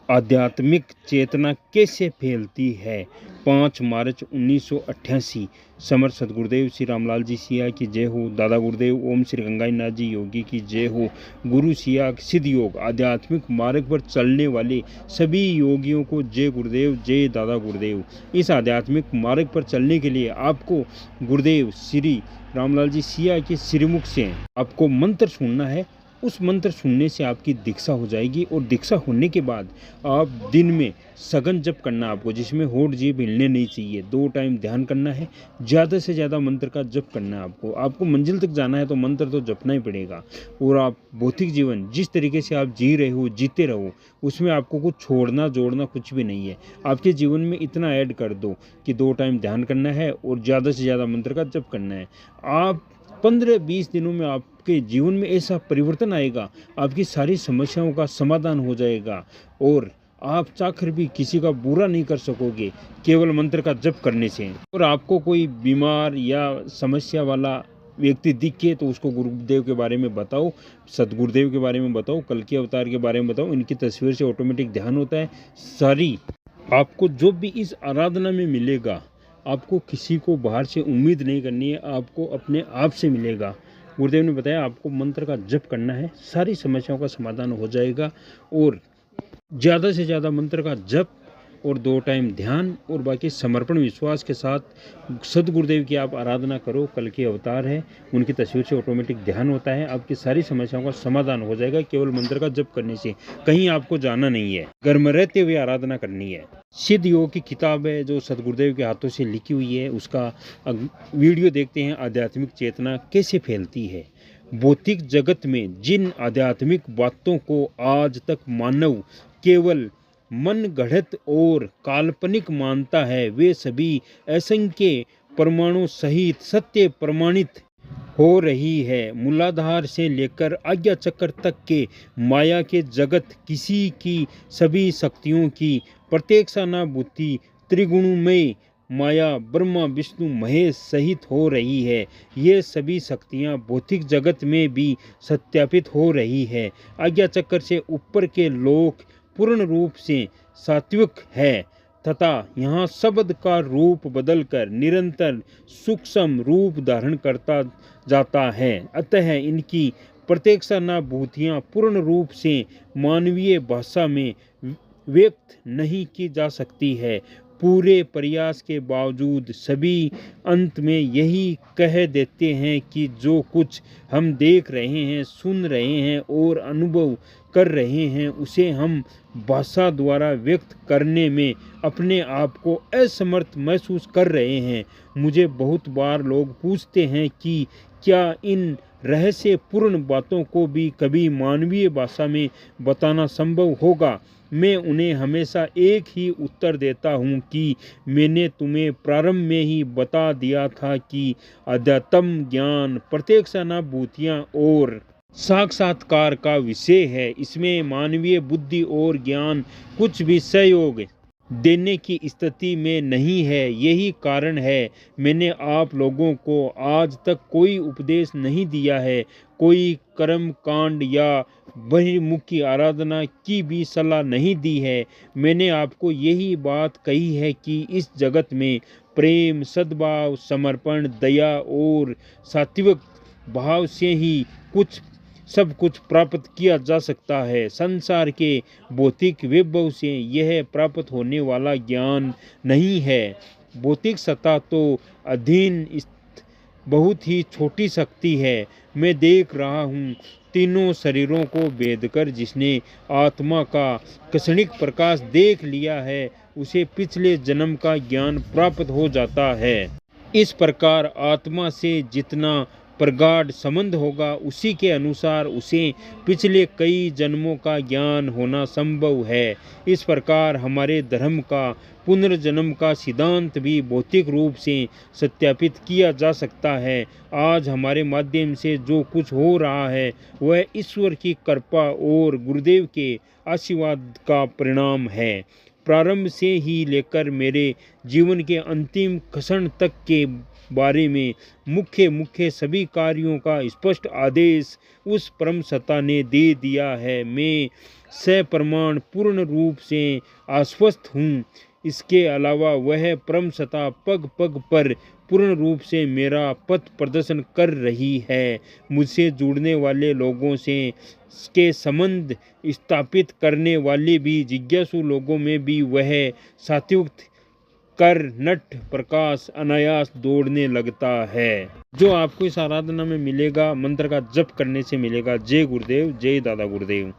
आध्यात्मिक चेतना कैसे फैलती है। 5 मार्च 1988। समर्थ सदगुरुदेव श्री रामलाल जी सिया की जय हो। दादा गुरुदेव ओम श्री गंगानाथ जी योगी की जय हो। गुरु सिया सिद्ध योग आध्यात्मिक मार्ग पर चलने वाले सभी योगियों को जय गुरुदेव, जय दादा गुरुदेव। इस आध्यात्मिक मार्ग पर चलने के लिए आपको गुरुदेव श्री रामलाल जी सिया के श्रीमुख से आपको मंत्र सुनना है। उस मंत्र सुनने से आपकी दीक्षा हो जाएगी और दीक्षा होने के बाद आप दिन में सघन जप करना आपको, जिसमें होठ जीभ हिलने नहीं चाहिए। 2 टाइम ध्यान करना है, ज़्यादा से ज़्यादा मंत्र का जप करना है आपको मंजिल तक जाना है तो मंत्र तो जपना ही पड़ेगा। और आप भौतिक जीवन जिस तरीके से आप जी रहे हो, जीते रहो, उसमें आपको कुछ छोड़ना जोड़ना कुछ भी नहीं है। आपके जीवन में इतना ऐड कर दो कि 2 टाइम ध्यान करना है और ज़्यादा से ज़्यादा मंत्र का जप करना है। आप 15-20 दिनों में आपके जीवन में ऐसा परिवर्तन आएगा, आपकी सारी समस्याओं का समाधान हो जाएगा और आप चाहकर भी किसी का बुरा नहीं कर सकोगे केवल मंत्र का जप करने से। और आपको कोई बीमार या समस्या वाला व्यक्ति दिखे तो उसको गुरुदेव के बारे में बताओ, सदगुरुदेव के बारे में बताओ, कल के अवतार के बारे में बताओ। इनकी तस्वीर से ऑटोमेटिक ध्यान होता है। सारी आपको जो भी इस आराधना में मिलेगा, आपको किसी को बाहर से उम्मीद नहीं करनी है, आपको अपने आप से मिलेगा। गुरुदेव ने बताया आपको मंत्र का जप करना है, सारी समस्याओं का समाधान हो जाएगा। और ज़्यादा से ज़्यादा मंत्र का जप और 2 टाइम ध्यान और बाकी समर्पण विश्वास के साथ सदगुरुदेव की आप आराधना करो। कल के अवतार है, उनकी तस्वीर से ऑटोमेटिक ध्यान होता है, आपकी सारी समस्याओं का समाधान हो जाएगा केवल मंत्र का जप करने से। कहीं आपको जाना नहीं है, घर में रहते हुए आराधना करनी है। सिद्ध योग की किताब है जो सदगुरुदेव के हाथों से लिखी हुई है, उसका वीडियो देखते हैं। आध्यात्मिक चेतना कैसे फैलती है। भौतिक जगत में जिन आध्यात्मिक बातों को आज तक मानव केवल मन गढ़ंत और काल्पनिक मानता है, वे सभी असंख्य परमाणु सहित सत्य प्रमाणित हो रही है। मूलाधार से लेकर आज्ञा चक्र तक के माया के जगत किसी की सभी शक्तियों की प्रत्यक्षानुभूति त्रिगुणमय माया ब्रह्मा विष्णु महेश सहित हो रही है। ये सभी शक्तियाँ भौतिक जगत में भी सत्यापित हो रही है। आज्ञा चक्र से ऊपर के लोक पूर्ण रूप से सात्विक है तथा यहाँ शब्द का रूप बदलकर निरंतर सूक्ष्म रूप धारण करता जाता है। अतः इनकी प्रत्यक्षानुभूतियाँ पूर्ण रूप से मानवीय भाषा में व्यक्त नहीं की जा सकती है। पूरे प्रयास के बावजूद सभी अंत में यही कह देते हैं कि जो कुछ हम देख रहे हैं, सुन रहे हैं और अनुभव कर रहे हैं, उसे हम भाषा द्वारा व्यक्त करने में अपने आप को असमर्थ महसूस कर रहे हैं। मुझे बहुत बार लोग पूछते हैं कि क्या इन रहस्यपूर्ण बातों को भी कभी मानवीय भाषा में बताना संभव होगा। मैं उन्हें हमेशा एक ही उत्तर देता हूँ कि मैंने तुम्हें प्रारंभ में ही बता दिया था कि अध्यात्म ज्ञान प्रत्यक्षानुभूतियाँ और साक्षात्कार का विषय है। इसमें मानवीय बुद्धि और ज्ञान कुछ भी सहयोग देने की स्थिति में नहीं है। यही कारण है मैंने आप लोगों को आज तक कोई उपदेश नहीं दिया है, कोई कर्म कांड या बहिर्मुखी आराधना की भी सलाह नहीं दी है। मैंने आपको यही बात कही है कि इस जगत में प्रेम, सद्भाव, समर्पण, दया और सात्विक भाव से ही सब कुछ प्राप्त किया जा सकता है। संसार के भौतिक वैभव से यह प्राप्त होने वाला ज्ञान नहीं है। भौतिक सत्ता तो अधीन बहुत ही छोटी शक्ति है। मैं देख रहा हूँ तीनों शरीरों को भेदकर जिसने आत्मा का क्षणिक प्रकाश देख लिया है, उसे पिछले जन्म का ज्ञान प्राप्त हो जाता है। इस प्रकार आत्मा से जितना प्रगाढ़ संबंध होगा, उसी के अनुसार उसे पिछले कई जन्मों का ज्ञान होना संभव है। इस प्रकार हमारे धर्म का पुनर्जन्म का सिद्धांत भी भौतिक रूप से सत्यापित किया जा सकता है। आज हमारे माध्यम से जो कुछ हो रहा है वह ईश्वर की कृपा और गुरुदेव के आशीर्वाद का परिणाम है। प्रारंभ से ही लेकर मेरे जीवन के अंतिम क्षण तक के बारे में मुख्य सभी कार्यों का स्पष्ट आदेश उस परम सत्ता ने दे दिया है। मैं सप्रमाण पूर्ण रूप से आश्वस्त हूँ। इसके अलावा वह परम सत्ता पग पग पर पूर्ण रूप से मेरा पथ प्रदर्शन कर रही है। मुझसे जुड़ने वाले लोगों से के संबंध स्थापित करने वाले भी जिज्ञासु लोगों में भी वह सात्विक कर नट प्रकाश अनायास दौड़ने लगता है। जो आपको इस आराधना में मिलेगा, मंत्र का जप करने से मिलेगा। जय गुरुदेव, जय दादा गुरुदेव।